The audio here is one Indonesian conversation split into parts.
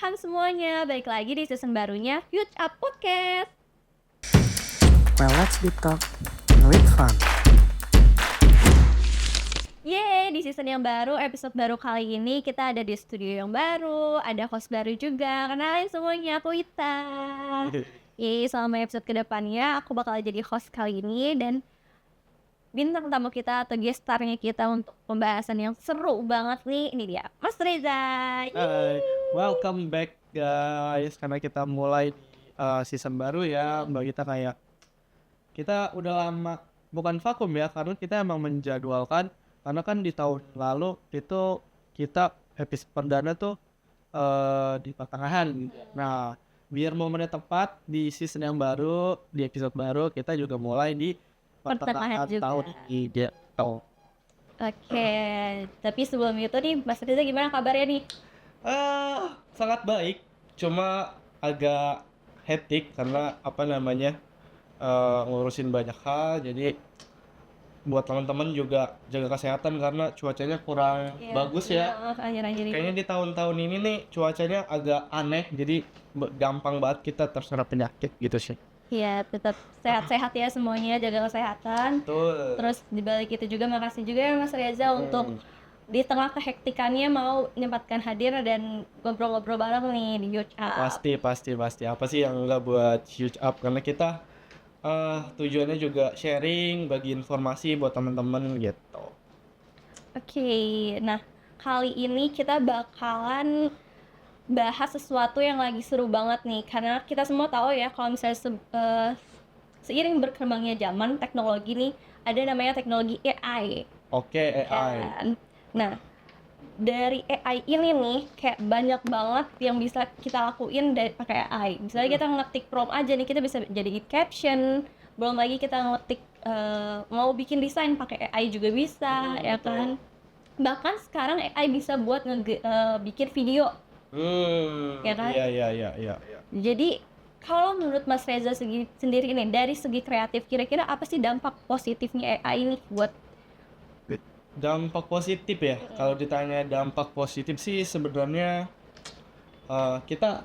welcome semuanya. Balik lagi di season barunya Huge Up Podcast. Well, let's be talk with fun. Yeay, di season yang baru, episode baru kali ini kita ada di studio yang baru, ada host baru juga. Kenalin semuanya, aku Ita. Yeay, selama episode kedepannya aku bakal jadi host kali ini dan bintang tamu kita atau guest star-nya kita untuk pembahasan yang seru banget nih. Ini dia, Mas Reza. Hai, welcome back guys. Karena kita mulai season baru ya, Mbak kita kayak kita udah lama bukan vakum ya, karena kita emang menjadwalkan. Karena kan di tahun lalu itu kita episode perdana tuh di pertengahan. Nah, biar momennya tepat di season yang baru, di episode baru kita juga mulai di Pertengahan juga. tahun ini gitu. Oke, tapi sebelum itu nih, Mas Reza gimana kabarnya nih? Sangat baik, cuma agak hektik karena ngurusin banyak hal. Jadi buat teman-teman juga jaga kesehatan karena cuacanya kurang bagus ya. Akhir-akhir ini. Kayaknya di tahun-tahun ini nih cuacanya agak aneh, jadi gampang banget kita terserap penyakit gitu sih. Iya, tetap sehat-sehat ya semuanya, jaga kesehatan. Betul. Terus dibalik itu juga makasih juga ya Mas Reza untuk di tengah kehektikannya mau menyempatkan hadir dan ngobrol-ngobrol bareng nih di Huge Up. Pasti. Apa sih yang enggak buat Huge Up? Karena kita tujuannya juga sharing, bagi informasi buat teman-teman gitu. Oke, nah kali ini kita bakalan bahas sesuatu yang lagi seru banget nih, karena kita semua tahu ya kalau misalnya seiring berkembangnya zaman teknologi nih, ada namanya teknologi AI. Oke, AI. Kan? Nah, dari AI ini nih kayak banyak banget yang bisa kita lakuin dari pakai AI. Misalnya kita ngetik prompt aja nih, kita bisa jadiin caption. Belum lagi kita ngetik mau bikin desain pakai AI juga bisa, ya kan? Bahkan sekarang AI bisa buat bikin video. Ya kan? Iya. Jadi kalau menurut Mas Reza sendiri nih, dari segi kreatif, kira-kira apa sih dampak positifnya AI ini buat Dampak positif ya. Kalau ditanya dampak positif sih sebenarnya kita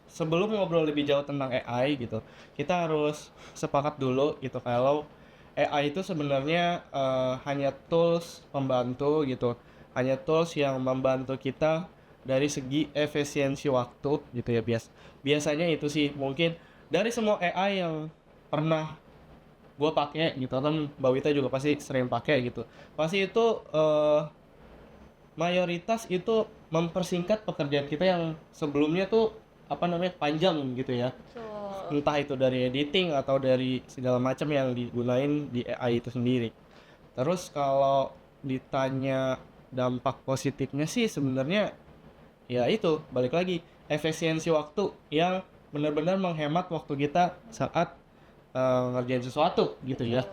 sebelum ngobrol lebih jauh tentang AI gitu, kita harus sepakat dulu gitu kalau AI itu sebenarnya hanya tools pembantu gitu, hanya tools yang membantu kita dari segi efisiensi waktu gitu ya. Biasanya itu sih mungkin dari semua AI yang pernah gue pakai gitu, kan Mbak Wita juga pasti sering pakai gitu, pasti itu mayoritas itu mempersingkat pekerjaan kita yang sebelumnya tuh panjang gitu ya. Entah itu dari editing atau dari segala macam yang digunain di AI itu sendiri. Terus kalau ditanya dampak positifnya sih sebenarnya ya itu balik lagi efisiensi waktu yang benar-benar menghemat waktu kita saat ngerjain sesuatu gitu ya.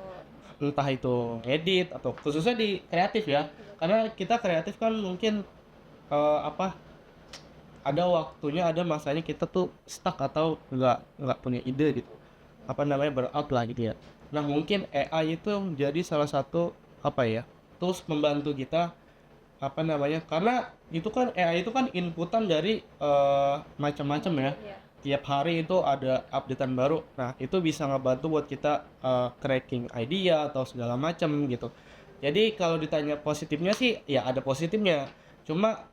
Entah itu edit atau khususnya di kreatif ya. Karena kita kreatif kan mungkin ada waktunya, ada masanya kita tuh stuck atau nggak punya ide gitu. Burnout lah gitu ya. Nah, mungkin AI itu menjadi salah satu tools membantu kita karena itu kan AI itu kan inputan dari macam-macam ya. Tiap hari itu ada updatean baru. Nah, itu bisa ngebantu buat kita cracking idea atau segala macam gitu. Jadi kalau ditanya positifnya sih ya ada positifnya. Cuma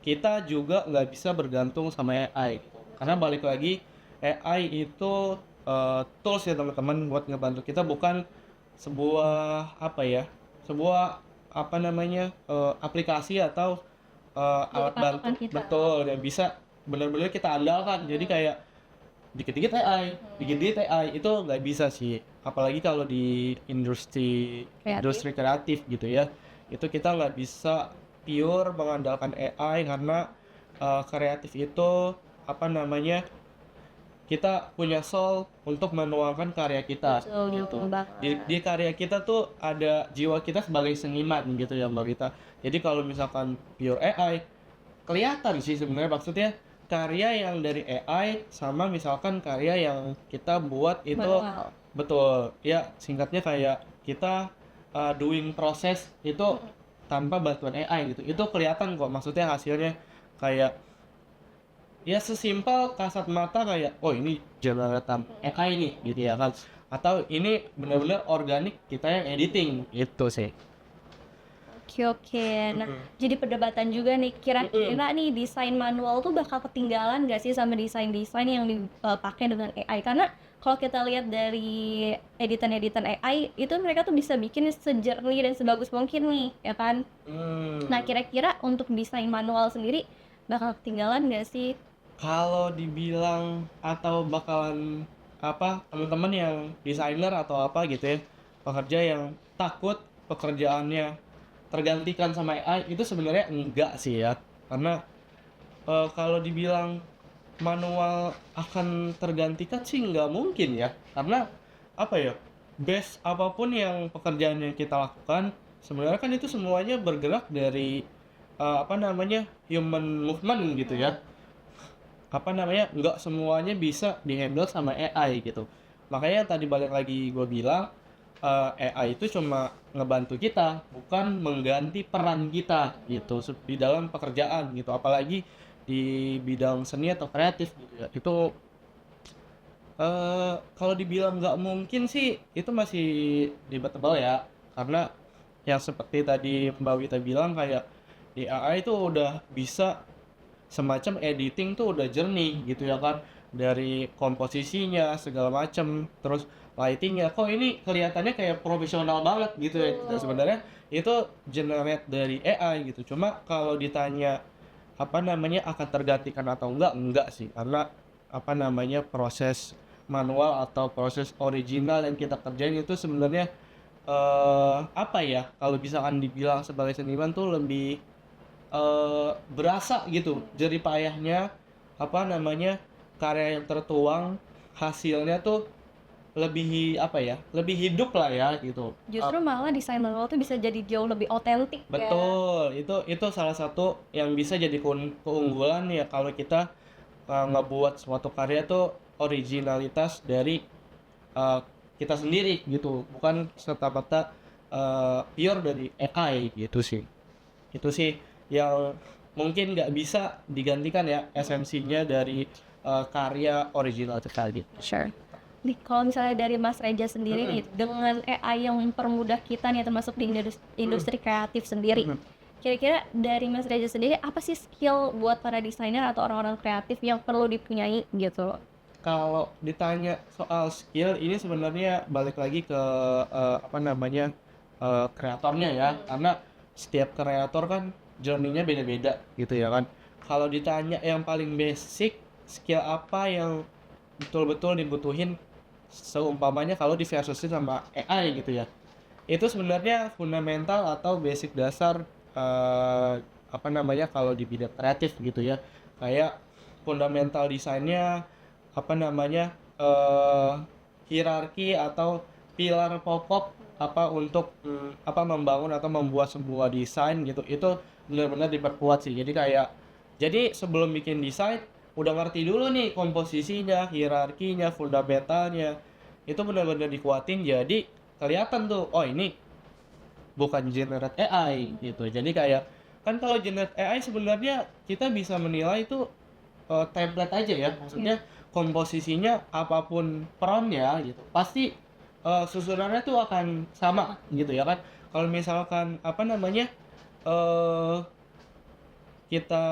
kita juga nggak bisa bergantung sama AI. Karena balik lagi AI itu tools ya teman-teman buat ngebantu kita, bukan sebuah aplikasi atau alat bantu betul yang bisa benar-benar kita andalkan. Jadi kayak dikit-dikit AI itu nggak bisa sih, apalagi kalau di industri kreatif gitu ya. Itu kita nggak bisa pure mengandalkan AI karena kreatif itu kita punya soul untuk menuangkan karya kita. Gitu. Di karya kita tuh ada jiwa kita sebagai seniman gitu ya Mbak Rita. Jadi kalau misalkan pure AI kelihatan sih sebenarnya, maksudnya karya yang dari AI sama misalkan karya yang kita buat itu betul ya, singkatnya kayak kita doing proses itu tanpa bantuan AI gitu. Itu kelihatan kok, maksudnya hasilnya kayak ya sesimpel kasat mata kayak oh ini generatan AI nih gitu ya kan, atau ini benar-benar organik kita yang editing gitu sih. Oke oke. Nah, jadi perdebatan juga nih, kira-kira nih desain manual tuh bakal ketinggalan nggak sih sama desain-desain yang dipakai dengan AI? Karena kalau kita lihat dari editan-editan AI, itu mereka tuh bisa bikin sejernih dan sebagus mungkin nih, ya kan? Nah, kira-kira untuk desain manual sendiri bakal ketinggalan nggak sih? Kalau dibilang atau bakalan apa teman-teman yang desainer atau apa gitu ya, pekerja yang takut pekerjaannya tergantikan sama AI, itu sebenarnya enggak sih ya, karena kalau dibilang manual akan tergantikan sih nggak mungkin ya, karena apa ya, base apapun yang pekerjaan yang kita lakukan sebenarnya kan itu semuanya bergerak dari apa namanya human movement gitu ya, apa namanya nggak semuanya bisa dihandle sama AI gitu. Makanya tadi balik lagi gue bilang AI itu cuma ngebantu kita, bukan mengganti peran kita gitu di dalam pekerjaan gitu, apalagi di bidang seni atau kreatif gitu ya. Itu kalau dibilang nggak mungkin sih itu masih debatable ya, karena yang seperti tadi Mbak Wita bilang kayak di AI itu udah bisa semacam editing tuh udah jernih gitu ya kan, dari komposisinya segala macem, terus lightingnya kok ini kelihatannya kayak profesional banget gitu ya. Dan sebenarnya itu generate dari AI gitu, cuma kalau ditanya apa namanya akan tergantikan atau enggak sih, karena apa namanya proses manual atau proses original yang kita kerjain itu sebenarnya apa ya, kalau misalkan dibilang sebagai seniman tuh lebih berasa gitu jerih payahnya, apa namanya karya yang tertuang, hasilnya tuh lebih apa ya, lebih hidup lah ya gitu. Justru malah desain manual tuh bisa jadi jauh lebih otentik ya. Betul, itu salah satu yang bisa jadi keunggulan ya kalau kita ngebuat suatu karya tuh originalitas dari uh, kita sendiri gitu, bukan serta-merta pure dari AI gitu sih. Itu sih yang mungkin nggak bisa digantikan ya, esensinya dari karya original sekali. Sure. Nih, kalau misalnya dari Mas Reja sendiri nih, dengan AI yang mempermudah kita nih, termasuk di industri kreatif sendiri, kira-kira dari Mas Reja sendiri, apa sih skill buat para desainer atau orang-orang kreatif yang perlu dipunyai gitu loh? Kalau ditanya soal skill ini sebenarnya balik lagi ke apa namanya kreatornya ya, karena setiap kreator kan journey-nya beda-beda gitu ya kan. Kalau ditanya yang paling basic, skill apa yang betul-betul dibutuhin seumpamanya kalau di versusin sama AI gitu ya, itu sebenarnya fundamental atau basic dasar apa namanya kalau di bidang kreatif gitu ya, kayak fundamental desainnya, apa namanya hierarki atau pilar pokok apa untuk apa membangun atau membuat sebuah desain gitu, itu benar-benar diperkuat sih. Jadi sebelum bikin desain udah ngerti dulu nih komposisinya, hierarkinya, fundamentalnya, itu benar-benar dikuatin, jadi kelihatan tuh oh ini bukan generate AI gitu. Jadi kayak kan kalau generate AI sebenarnya kita bisa menilai itu template aja ya, maksudnya komposisinya apapun perannya gitu pasti susunannya tuh akan sama gitu ya kan. Kalau misalkan apa namanya eh kita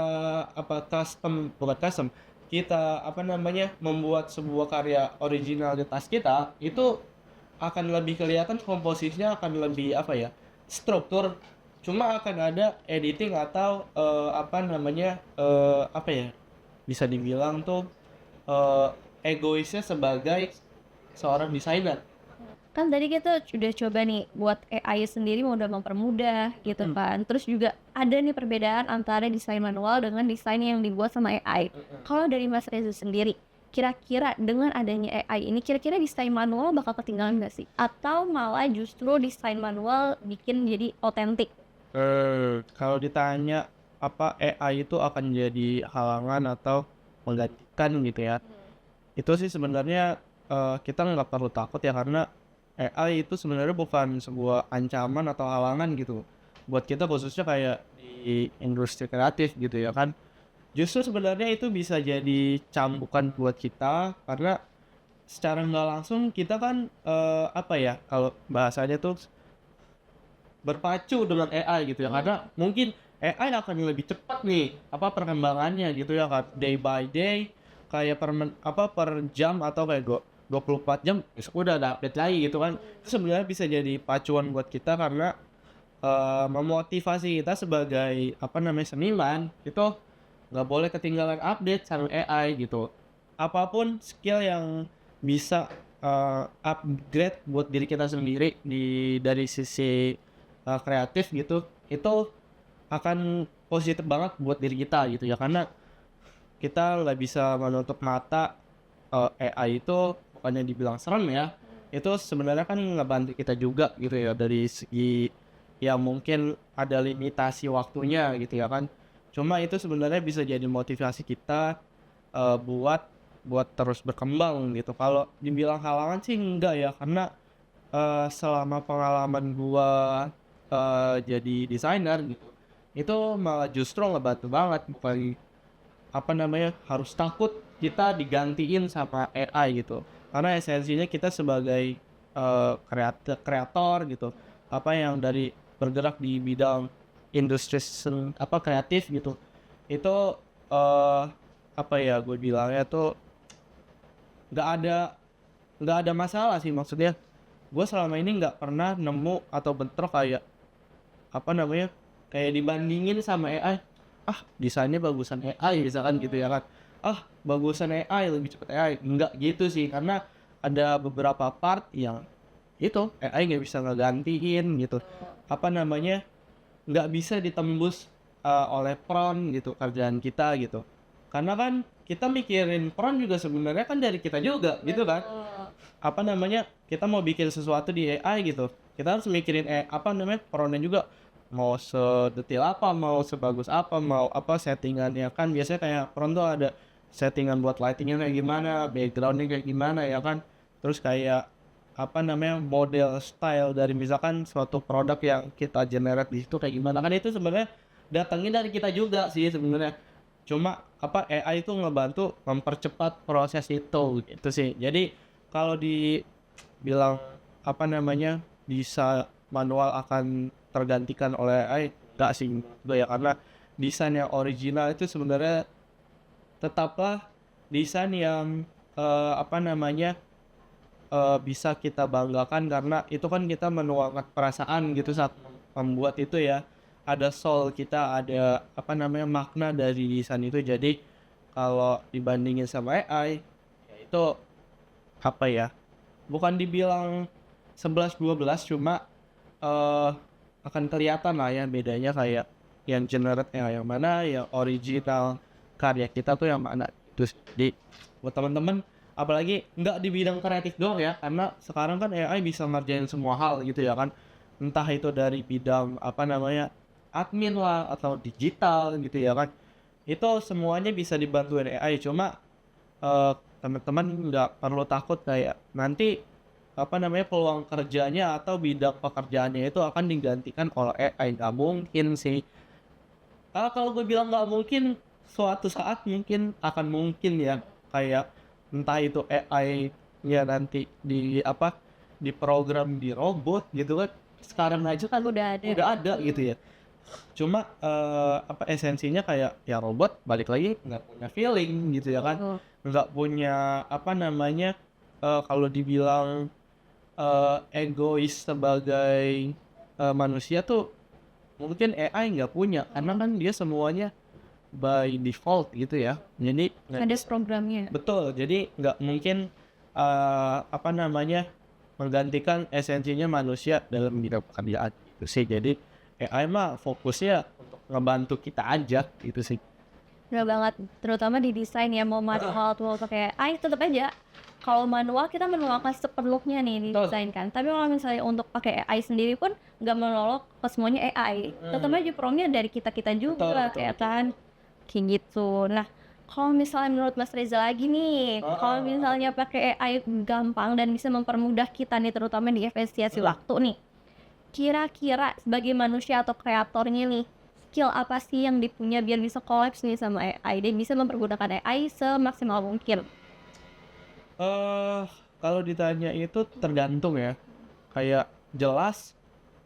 apa custom, bukan custom, kita apa namanya membuat sebuah karya originalitas kita, itu akan lebih kelihatan komposisinya, akan lebih apa ya, struktur, cuma akan ada editing atau apa namanya apa ya, bisa dibilang tuh egoisnya sebagai seorang desainer. Kan tadi kita udah coba nih buat AI sendiri udah mempermudah gitu kan. Terus juga ada nih perbedaan antara desain manual dengan desain yang dibuat sama AI. Kalau dari Mas Reza sendiri, kira-kira dengan adanya AI ini, kira-kira desain manual bakal ketinggalan nggak sih? Atau malah justru desain manual bikin jadi otentik? Kalau ditanya apa AI itu akan jadi halangan atau menggantikan gitu ya, itu sih sebenarnya kita nggak perlu takut ya, karena AI itu sebenarnya bukan sebuah ancaman atau halangan gitu buat kita, khususnya kayak di industri kreatif gitu ya kan. Justru sebenarnya itu bisa jadi cambukan buat kita karena secara nggak langsung kita kan apa ya kalau bahasanya tuh berpacu dengan AI gitu ya karena mungkin AI akan lebih cepat nih apa perkembangannya gitu ya kan day by day kayak per jam atau kayak 24 jam besok udah ada update lagi gitu kan. Itu sebenarnya bisa jadi pacuan buat kita karena memotivasi kita sebagai apa namanya seniman itu nggak boleh ketinggalan update sama AI gitu. Apapun skill yang bisa upgrade buat diri kita sendiri dari sisi kreatif gitu, itu akan positif banget buat diri kita gitu ya karena kita nggak bisa menutup mata AI itu bukannya dibilang serem ya, itu sebenarnya kan ngebantu kita juga gitu ya dari segi ya mungkin ada limitasi waktunya gitu ya kan. Cuma itu sebenarnya bisa jadi motivasi kita buat terus berkembang gitu. Kalau dibilang halangan sih enggak ya, karena selama pengalaman gua jadi desainer gitu, itu malah justru ngebantu banget bukan apa namanya harus takut kita digantiin sama AI gitu. Karena esensinya kita sebagai kreator gitu, apa yang dari bergerak di bidang industri apa kreatif gitu, itu eh apa ya gue bilangnya tuh nggak ada nggak ada masalah sih maksudnya. Gue selama ini nggak pernah nemu atau bentrok kayak apa namanya kayak dibandingin sama AI, ah desainnya bagusan AI misalkan gitu ya kan, ah bagusan AI lebih cepat AI, enggak gitu sih karena ada beberapa part yang itu AI nggak bisa ngegantiin gitu apa namanya nggak bisa ditembus oleh prompt gitu kerjaan kita gitu karena kan kita mikirin prompt juga sebenarnya kan dari kita juga gitu kan apa namanya kita mau bikin sesuatu di AI gitu kita harus mikirin apa namanya prompt juga mau sedetail apa mau sebagus apa mau apa settingannya kan biasanya kayak prompt tuh ada settingan buat lightingnya kayak gimana backgroundnya kayak gimana ya kan terus kayak apa namanya model style dari misalkan suatu produk yang kita generate di situ kayak gimana kan itu sebenarnya datangnya dari kita juga sih sebenarnya cuma apa AI itu ngebantu mempercepat proses itu gitu sih jadi kalau dibilang apa namanya bisa manual akan tergantikan oleh AI enggak sih gue ya karena desain yang original itu sebenarnya tetaplah desain yang apa namanya bisa kita banggakan karena itu kan kita menuangkan perasaan gitu saat membuat itu ya ada soul kita ada apa namanya makna dari desain itu jadi kalau dibandingin sama AI ya itu apa ya bukan dibilang 11-12 cuma eh akan kelihatan lah ya bedanya kayak yang generate yang mana yang original karya kita tuh yang mana terus di buat teman-teman apalagi nggak di bidang kreatif doang ya karena sekarang kan AI bisa ngerjain semua hal gitu ya kan entah itu dari bidang apa namanya admin lah atau digital gitu ya kan itu semuanya bisa dibantuin AI cuma teman-teman nggak perlu takut kayak nanti apa namanya peluang kerjanya atau bidang pekerjaannya itu akan digantikan oleh AI nggak mungkin sih kalau gue bilang nggak mungkin suatu saat mungkin akan mungkin ya kayak entah itu AI ya nanti di apa di program di robot gitu kan sekarang aja kan udah ada gitu ya cuma apa esensinya kayak ya robot balik lagi nggak punya feeling gitu ya kan nggak punya apa namanya kalau dibilang egois sebagai manusia tuh mungkin AI nggak punya karena kan dia semuanya by default gitu ya jadi ada programnya betul jadi nggak mungkin apa namanya menggantikan esensinya manusia dalam bidang pekerjaan gitu sih jadi AI mah fokusnya untuk ngebantu kita aja gitu sih. benar banget terutama di desain ya mau manual atau pakai AI tetap aja kalau manual kita menuangkan sepenuhnya nih di desain kan tapi kalau misalnya untuk pakai AI sendiri pun nggak menolok ke semuanya AI tetap aja promptnya dari kita juga kayak kan kayak gitu. Nah kalau misalnya menurut Mas Reza lagi nih kalau misalnya pakai AI gampang dan bisa mempermudah kita nih terutama di efisiensi waktu nih kira-kira sebagai manusia atau kreatornya nih skill apa sih yang dipunya biar bisa collapse nih sama AI dan bisa mempergunakan AI semaksimal mungkin? eh Kalau ditanya itu tergantung ya. Kayak jelas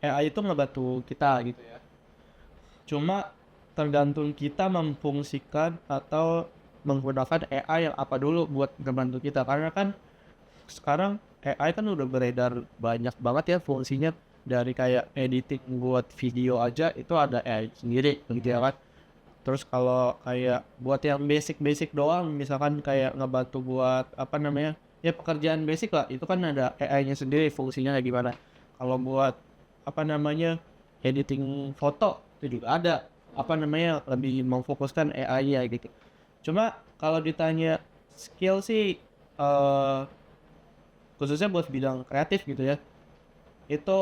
AI itu ngebantu kita gitu ya. Cuma tergantung kita memfungsikan atau menggunakan AI yang apa dulu buat ngebantu kita. Karena kan sekarang AI kan udah beredar banyak banget ya fungsinya, dari kayak editing buat video aja itu ada AI sendiri gitu ya kan. Terus kalau kayak buat yang basic doang, misalkan kayak ngebantu buat apa namanya, ya pekerjaan basic lah, itu kan ada AI-nya sendiri fungsinya kayak gimana. Kalau buat apa namanya editing foto itu juga ada apa namanya, lebih memfokuskan AI-nya gitu. Cuma kalau ditanya skill sih, eh khususnya buat bidang kreatif gitu ya, itu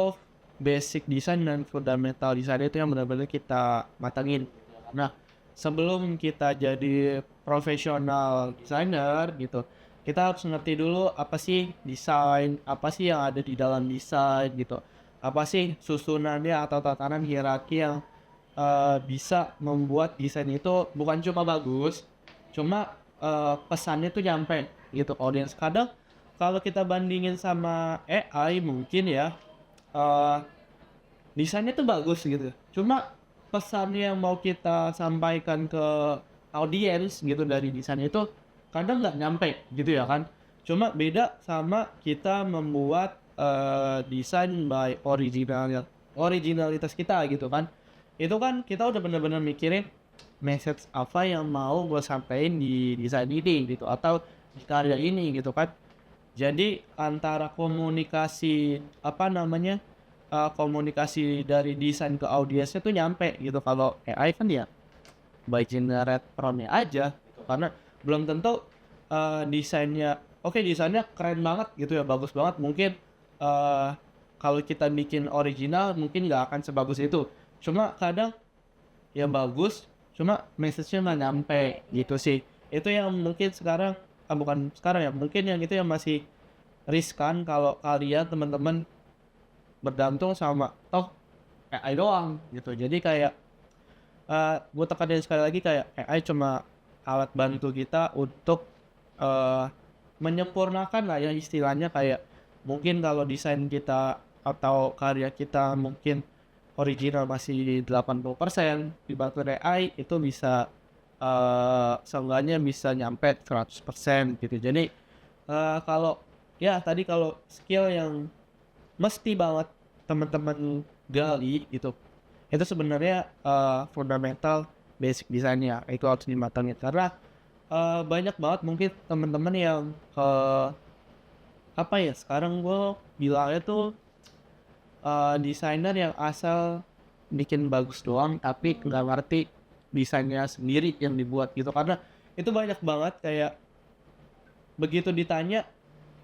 basic design dan fundamental design itu yang benar-benar kita matangin. Nah, sebelum kita jadi profesional designer gitu, kita harus ngerti dulu apa sih desain, apa sih yang ada di dalam desain gitu, apa sih susunannya atau tatanan hierarki yang bisa membuat desain itu bukan cuma bagus, cuma pesannya tuh nyampe gitu ke audience. Kadang kalau kita bandingin sama AI mungkin ya, eh, desainnya tuh bagus gitu, cuma pesan yang mau kita sampaikan ke audiens gitu dari desain itu kadang nggak nyampe gitu ya kan. Cuma beda sama kita membuat desain by originalitas kita gitu kan. Itu kan kita udah bener-bener mikirin message apa yang mau gue sampaikan di desain ini gitu, atau di karya ini gitu kan. Jadi antara komunikasi apa namanya, komunikasi dari desain ke audiensnya tuh nyampe gitu. Kalau AI kan ya by generate prompt-nya aja gitu. Karena belum tentu desainnya oke, desainnya keren banget gitu ya, bagus banget. Mungkin kalau kita bikin original mungkin nggak akan sebagus itu. Cuma kadang ya bagus, cuma message-nya nggak nyampe gitu sih. Itu yang mungkin sekarang, bukan sekarang ya, mungkin yang itu yang masih riskan kalau kalian teman-teman bergantung sama toh AI doang gitu. Jadi kayak gue tekanin sekali lagi, kayak AI cuma alat bantu kita untuk uh, menyempurnakan lah ya istilahnya. Kayak mungkin kalau desain kita atau karya kita mungkin original masih 80%, dibantu AI itu bisa seenggaknya bisa nyampe 100% gitu. Jadi kalau ya tadi, kalau skill yang mesti banget teman-teman gali gitu, itu sebenarnya fundamental basic desainnya itu harus dimatangin. Karena banyak banget mungkin teman-teman yang apa ya, sekarang gue bilangnya tuh desainer yang asal bikin bagus doang tapi nggak ngerti desainnya sendiri yang dibuat gitu. Karena itu banyak banget kayak begitu ditanya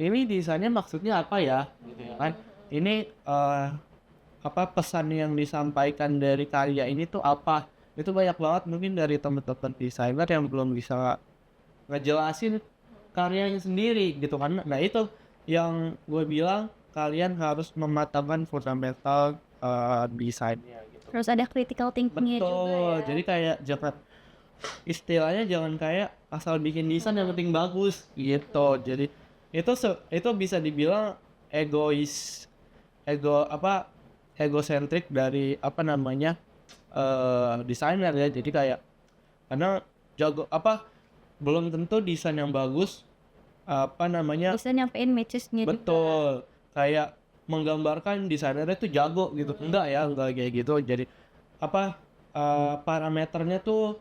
ini desainnya maksudnya apa ya gitu ya kan, ini apa pesan yang disampaikan dari karya ini tuh apa. Itu banyak banget mungkin dari teman-teman desainer yang belum bisa ngejelasin karyanya sendiri gitu kan. Nah itu yang gue bilang, kalian harus mematangkan fundamental desainnya gitu. Terus ada critical thinking-nya juga Betul, ya. jadi kayak jangan, istilahnya jangan kayak asal bikin desain yang penting bagus gitu. Jadi itu bisa dibilang egosentrik dari apa namanya desainer ya. Jadi kayak karena jago apa, belum tentu desain yang bagus apa namanya, Bisa nyampein message-nya juga. betul, kayak menggambarkan desainernya tuh jago gitu. Enggak kayak gitu. Jadi apa, parameternya tuh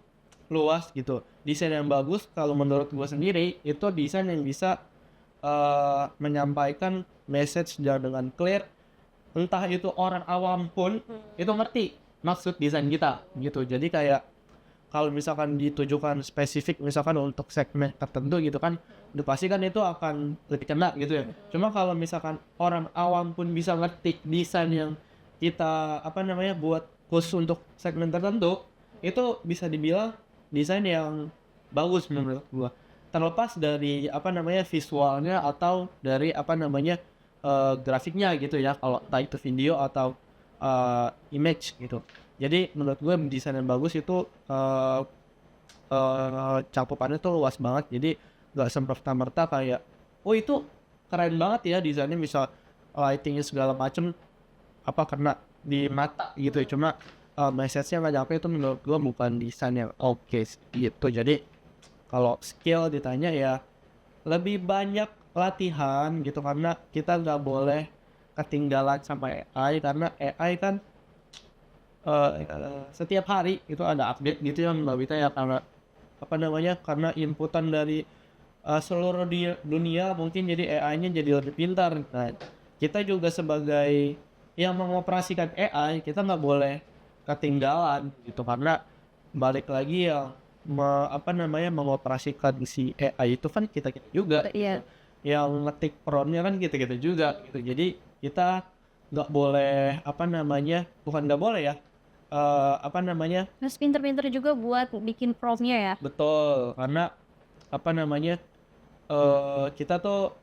luas gitu. Desain yang bagus kalau menurut gua sendiri itu desain yang bisa menyampaikan message dengan clear, entah itu orang awam pun itu ngerti maksud desain kita gitu. Jadi kayak kalau misalkan ditujukan spesifik misalkan untuk segmen tertentu gitu kan, udah pasti kan itu akan lebih kena gitu ya. Cuma kalau misalkan orang awam pun bisa ngetik desain yang kita apa namanya buat khusus untuk segmen tertentu, itu bisa dibilang desain yang bagus menurut gua. Terlepas dari apa namanya visualnya atau dari apa namanya grafiknya gitu ya, kalau entah itu video atau image gitu. Jadi menurut gue desain yang bagus itu cakupannya tuh luas banget, jadi nggak serta-merta kayak oh itu keren banget ya desainnya, misal lightingnya segala macem apa kena di mata gitu ya. Cuma message-nya nggak nyampe, itu menurut gua bukan desain yang oke gitu. Jadi kalau skill ditanya ya lebih banyak latihan gitu, karena kita nggak boleh ketinggalan sama AI, karena AI kan setiap hari itu ada update gitu ya Mbak Wita ya, karena apa namanya, karena inputan dari seluruh dunia mungkin, jadi AI-nya jadi lebih pintar. Nah, kita juga sebagai yang mengoperasikan AI, kita nggak boleh ketinggalan gitu, karena balik lagi yang apa namanya, mengoperasikan si AI itu kan kita juga Iya. gitu. Yang ngetik prompt-nya kan kita juga gitu. Jadi kita nggak boleh apa namanya, bukan nggak boleh ya, apa namanya, Harus pinter-pinter juga buat bikin prompt-nya ya. betul, karena apa namanya, kita tuh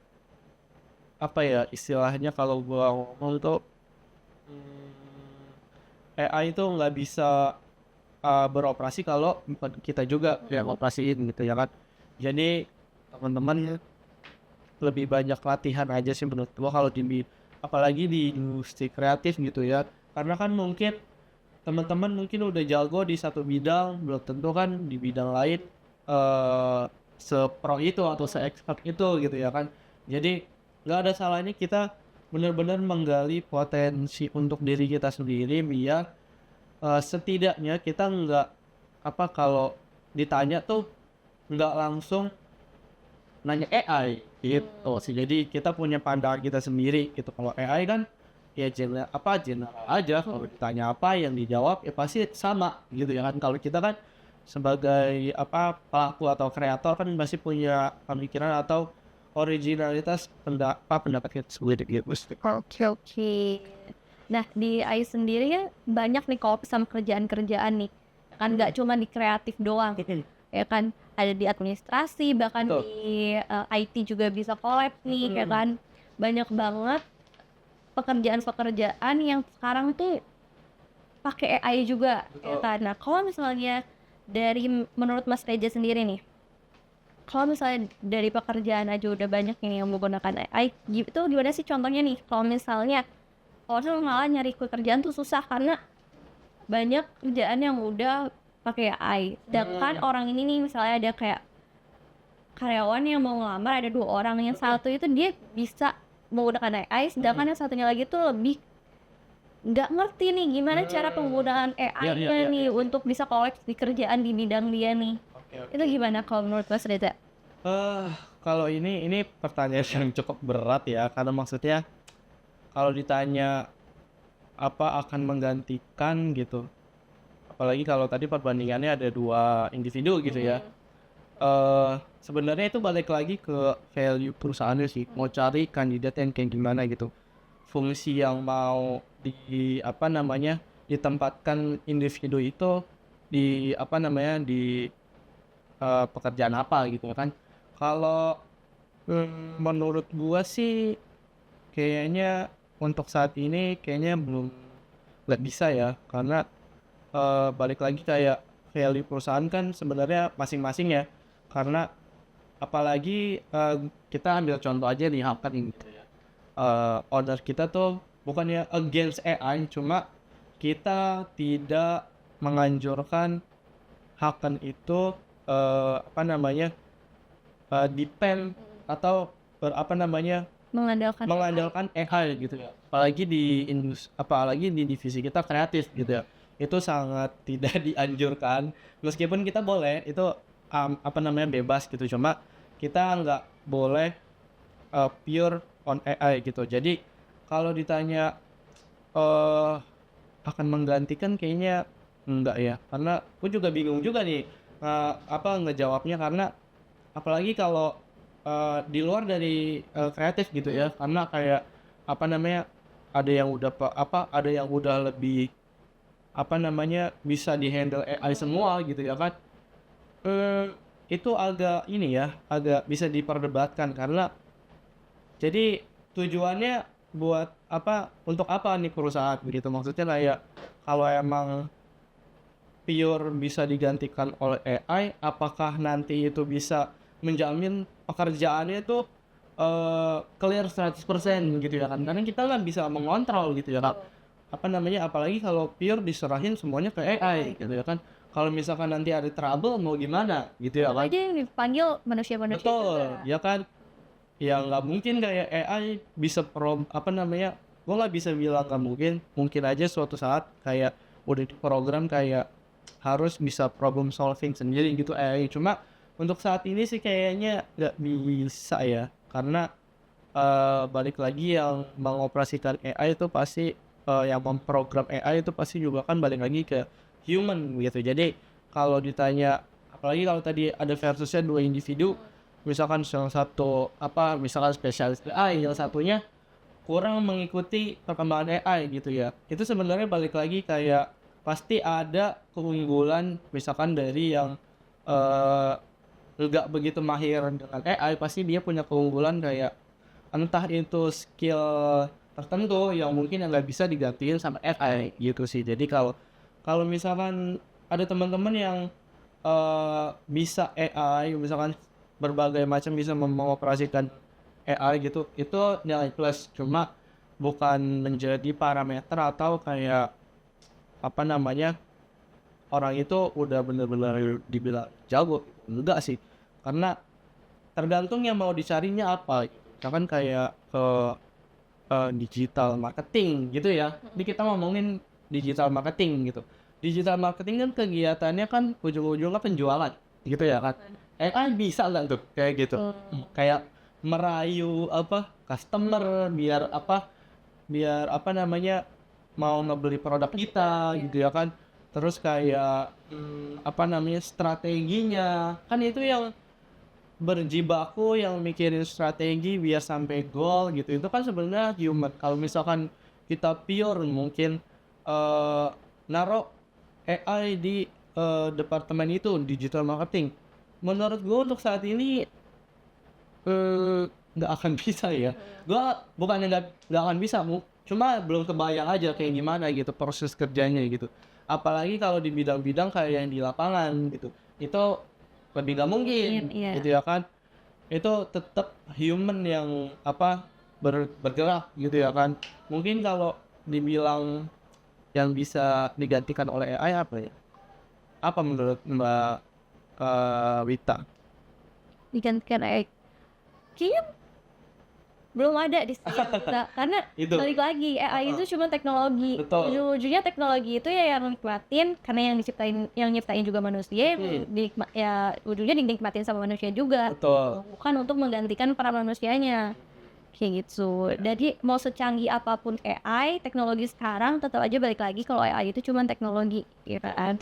apa ya istilahnya, kalau gua ngomong tuh AI itu nggak bisa beroperasi kalau bukan kita juga yang operasiin gitu ya kan. Jadi teman-teman ya, lebih banyak latihan aja sih menurut gua kalau apalagi di industri kreatif gitu ya, karena kan mungkin teman-teman mungkin udah jago di satu bidang, belum tentu kan di bidang lain eh sepro itu atau se-expert itu gitu ya kan. Jadi nggak ada salahnya kita benar-benar menggali potensi untuk diri kita sendiri, biar setidaknya kita nggak apa, kalau ditanya tuh nggak langsung nanya AI gitu sih. Jadi kita punya pandangan kita sendiri gitu. Kalau AI kan ya general aja, kalau ditanya apa yang dijawab ya pasti sama gitu ya kan. Kalau kita kan sebagai apa, pelaku atau kreator kan masih punya pemikiran atau originalitas pendapat kita sendiri gitu. Oke, oke. Nah, di AI sendiri ya banyak nih kalau sama kerjaan-kerjaan nih. Kan nggak cuma di kreatif doang. Ya kan, ada di administrasi, bahkan Betul. di IT juga bisa collab nih, ya kan. Banyak banget pekerjaan-pekerjaan yang sekarang tuh pakai AI juga, ya Betul. kan. Nah, kalau misalnya dari menurut Mas Reja sendiri nih, kalau misalnya dari pekerjaan aja udah banyak nih yang menggunakan AI, itu gimana sih contohnya nih? Kalau misalnya orang malah nyari pekerjaan tuh susah karena banyak kerjaan yang udah pakai AI. Sedangkan orang ini nih misalnya ada kayak karyawan yang mau ngelamar, ada 2 orang, yang satu itu dia bisa menggunakan AI, sedangkan yang satunya lagi tuh lebih nggak ngerti nih gimana cara penggunaan AI-nya nih untuk bisa collect di kerjaan di bidang dia nih. Oke, Itu gimana kalau menurut Mas Reza? kalau ini pertanyaan yang cukup berat ya, karena maksudnya kalau ditanya apa akan menggantikan gitu, apalagi kalau tadi perbandingannya ada 2 individu gitu ya. Sebenarnya itu balik lagi ke value perusahaannya sih, mau cari kandidat yang kayak gimana gitu, fungsi yang mau di apa namanya, ditempatkan individu itu di apa namanya, di pekerjaan apa gitu kan. Kalau menurut gua sih kayaknya untuk saat ini kayaknya belum, nggak bisa ya, karena balik lagi kayak value perusahaan kan sebenarnya masing-masing ya. Karena apalagi kita ambil contoh aja nih Hakan gitu ya. Owner kita tuh bukannya against AI, cuma kita tidak menganjurkan Hakan itu apa namanya, depend atau apa namanya, Mengandalkan mengandalkan AI gitu ya. Apalagi di divisi kita kreatif gitu ya. Itu sangat tidak dianjurkan. Meskipun kita boleh itu apa namanya, bebas gitu. Cuma kita nggak boleh pure on AI gitu. Jadi kalau ditanya eh akan menggantikan, kayaknya enggak ya. Karena aku juga bingung juga nih apa ngejawabnya, karena apalagi kalau di luar dari kreatif gitu ya, karena kayak apa namanya, ada yang udah ada yang udah lebih apa namanya, bisa dihandle AI semua gitu ya kan. Itu agak ini ya, agak bisa diperdebatkan, karena jadi tujuannya buat apa, untuk apa nih perusahaan begitu, maksudnya kayak kalau emang pure bisa digantikan oleh AI, apakah nanti itu bisa menjamin pekerjaannya itu clear 100% gitu ya kan, karena kita nggak bisa mengontrol gitu ya kan, apa namanya, apalagi kalau pure diserahin semuanya ke AI gitu ya kan, kalau misalkan nanti ada trouble mau gimana gitu ya kan. aja yang dipanggil manusia-manusia Betul, juga. ya kan. Ya nggak mungkin kayak AI bisa apa namanya, gua nggak bisa bilang nggak mungkin, mungkin aja suatu saat kayak udah diprogram kayak harus bisa problem solving sendiri gitu AI. Cuma untuk saat ini sih kayaknya nggak bisa ya, karena balik lagi yang mengoperasikan AI itu pasti yang memprogram AI itu pasti juga kan balik lagi ke human gitu. Jadi kalau ditanya, apalagi kalau tadi ada versusnya dua individu, misalkan salah satu apa misalkan spesialis AI, yang satunya kurang mengikuti perkembangan AI gitu ya. Itu sebenarnya balik lagi kayak pasti ada keunggulan misalkan dari yang eh, nggak begitu mahir dengan AI, pasti dia punya keunggulan kayak entah itu skill tertentu yang mungkin yang nggak bisa digantiin sama AI gitu sih. Jadi kalau kalau misalkan ada teman-teman yang bisa AI, misalkan berbagai macam bisa mengoperasikan AI gitu, itu nilai plus. Cuma bukan menjadi parameter atau kayak apa namanya, orang itu udah bener-bener dibilang jago. Enggak sih, karena tergantung yang mau dicarinya apa. Misalkan kayak ke digital marketing gitu ya. Ini kita ngomongin digital marketing gitu. Digital marketing kan kegiatannya kan ujung-ujungnya penjualan gitu ya kan. AI bisa nggak tuh kayak gitu? Kayak merayu apa customer biar apa namanya mau ngebeli produk kita gitu ya kan. Terus kayak apa namanya strateginya kan itu yang berjibaku, yang mikirin strategi biar sampai goal gitu, itu kan sebenarnya human. Kalau misalkan kita pure mungkin naruh AI di departemen itu digital marketing, menurut gue untuk saat ini nggak akan bisa ya. Gue bukannya nggak akan bisa, cuma belum kebayang aja kayak gimana gitu proses kerjanya gitu, apalagi kalau di bidang-bidang kayak yang di lapangan gitu, itu lebih nggak mungkin Iya. gitu ya kan. Itu tetap human yang apa bergerak gitu ya kan. Mungkin kalau dibilang yang bisa digantikan oleh AI apa ya, apa menurut Mbak Wita? Digantikan AI. Kayaknya belum ada di sini yang bisa, karena Itu. balik lagi AI itu cuma teknologi. Betul. Ujung-ujungnya teknologi itu ya yang nikmatin, karena yang nyiptain juga manusia, ya ujungnya dinikmatin sama manusia juga. Betul. Bukan untuk menggantikan para manusianya. Kayak gitu. Jadi mau secanggih apapun AI, teknologi sekarang tetap aja balik lagi kalau AI itu cuma teknologi, ya kan?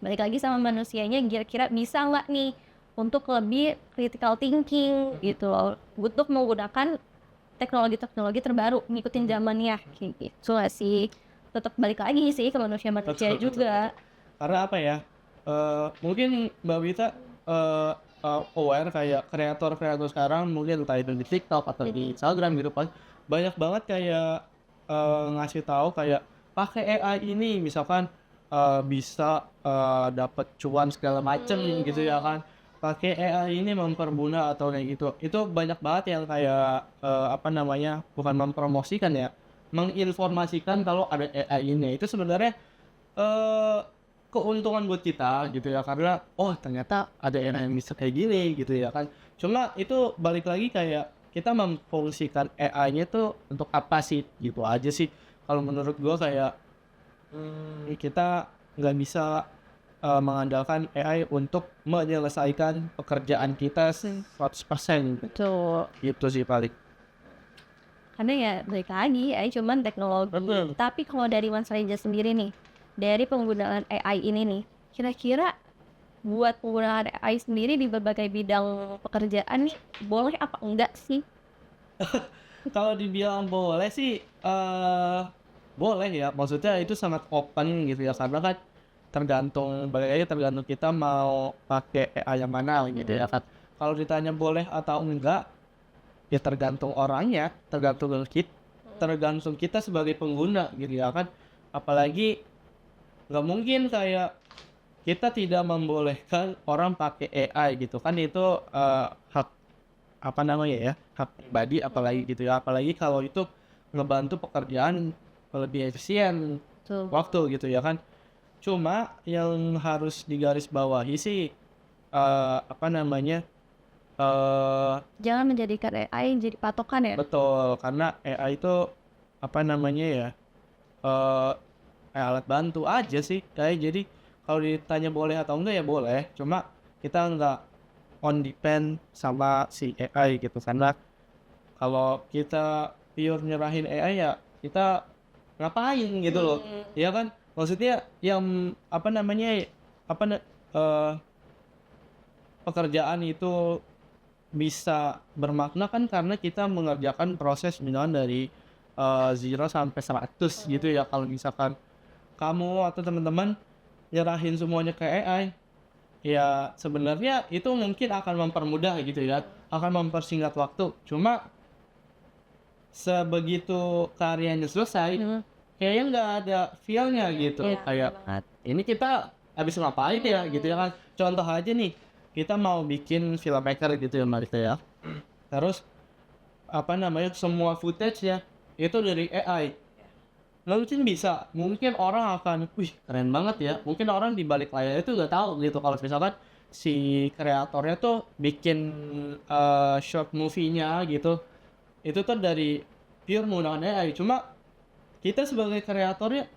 Balik lagi sama manusianya, kira-kira bisa nggak nih untuk lebih critical thinking gitu loh, untuk menggunakan teknologi-teknologi terbaru, ngikutin zamannya kayak gitu lah sih. Tetap balik lagi sih ke manusia-manusia Betul. juga. Karena apa ya, mungkin Mbak Wita aware kayak kreator-kreator sekarang, mungkin entah itu di TikTok atau di Instagram gitu, banyak banget kayak ngasih tahu kayak pakai AI ini misalkan bisa dapat cuan segala macem gitu ya kan, pakai AI ini mempermudah atau kayak gitu. Itu banyak banget yang kayak apa namanya, bukan mempromosikan ya, menginformasikan kalau ada AI ini. Itu sebenarnya eh keuntungan buat kita gitu ya, karena oh ternyata ada AI yang bisa kayak gini gitu ya kan. Cuma itu balik lagi kayak kita memfungsikan AI-nya tuh untuk apa sih gitu aja sih. Kalau menurut gua kayak kita nggak bisa mengandalkan AI untuk menyelesaikan pekerjaan kita 100% Betul. gitu sih paling. Karena ya balik lagi AI cuman teknologi. Betul. Tapi kalau dari Mas Reza sendiri nih, dari penggunaan AI ini nih, kira-kira buat penggunaan AI sendiri di berbagai bidang pekerjaan nih, boleh apa enggak sih? Kalau dibilang boleh sih boleh ya, maksudnya itu sangat open gitu ya, karena kan balik lagi tergantung kita mau pakai AI yang mana gitu ya kan. Kalau ditanya boleh atau enggak, ya tergantung orangnya, tergantung kita sebagai pengguna gitu ya kan. Apalagi nggak mungkin kayak kita tidak membolehkan orang pakai AI gitu kan, itu hak apa namanya ya, hak pribadi apalagi gitu ya, apalagi kalau itu ngebantu pekerjaan lebih efisien Tuh. waktu gitu ya kan. Cuma yang harus digarisbawahi sih apa namanya, Jangan menjadikan AI jadi patokan ya. betul, karena AI itu apa namanya ya, eh kayak alat bantu aja sih kayak. Jadi kalau ditanya boleh atau enggak ya boleh, cuma kita nggak on depend sama si AI gitu, karena kalau kita pure nyerahin AI ya kita ngapain gitu loh, ya kan. Maksudnya yang apa namanya, apa pekerjaan itu bisa bermakna kan karena kita mengerjakan proses misalnya dari 0 sampai 100 gitu ya. Kalau misalkan kamu atau teman-teman nyerahin semuanya ke AI, ya sebenarnya itu mungkin akan mempermudah gitu ya, akan mempersingkat waktu. Cuma sebegitu karyanya selesai, kayaknya nggak ada feel-nya gitu. Iya, Kayak banget. ini kita habis ngapain ya gitu ya kan. Contoh aja nih, kita mau bikin filmmaker gitu ya Marita ya. Terus apa namanya, semua footage ya itu dari AI. Mungkin bisa, mungkin orang akan, wih keren banget ya. Mungkin orang di balik layar itu nggak tahu gitu kalau misalkan si kreatornya tuh bikin short movie-nya gitu, itu tuh dari pure menggunakan AI. Cuma kita sebagai kreatornya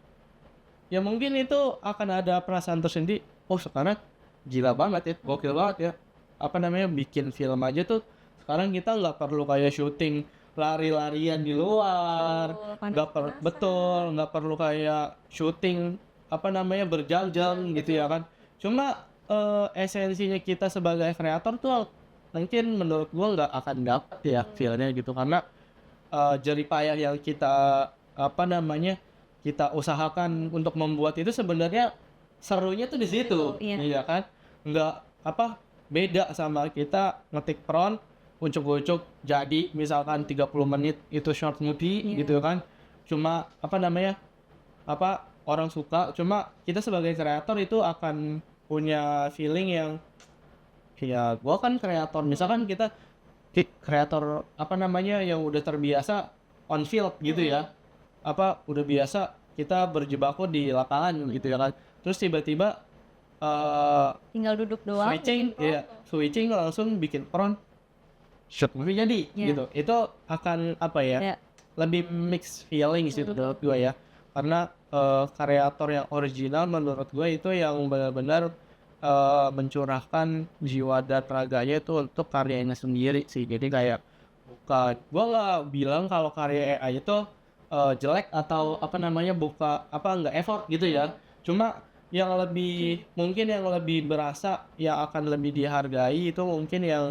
ya mungkin itu akan ada perasaan tersendiri, oh sekarang gila banget ya, gokil banget ya, apa namanya, bikin film aja tuh sekarang kita nggak perlu kayak syuting lari-larian di luar, betul, nggak perlu kayak syuting apa namanya berjam-jam gitu ya kan. Cuma esensinya kita sebagai kreator tuh mungkin menurut gua nggak akan dapet ya feelnya gitu, karena jerih payah yang kita apa namanya kita usahakan untuk membuat itu sebenarnya serunya tuh di situ. Iya. Iya kan, nggak apa, beda sama kita ngetik prompt ucuk-ucuk jadi misalkan 30 menit itu short movie gitu kan. Cuma apa namanya, apa orang suka, cuma kita sebagai kreator itu akan punya feeling yang, ya gua kan kreator, misalkan kita kreator apa namanya yang udah terbiasa on field gitu ya, apa udah biasa kita berjibaku di lapangan gitu ya kan, terus tiba-tiba Tinggal duduk doang. switching langsung bikin prompt short movie jadi gitu. Itu akan apa ya, Ya. lebih mixed feeling sih menurut gue ya, karena kreator yang original menurut gue itu yang benar-benar mencurahkan jiwa dan raganya itu untuk karyanya sendiri sih. Jadi kayak bukan, gue nggak bilang kalau karya AI itu jelek atau apa namanya, nggak effort gitu ya. Cuma yang lebih mungkin yang lebih berasa, yang akan lebih dihargai itu mungkin yang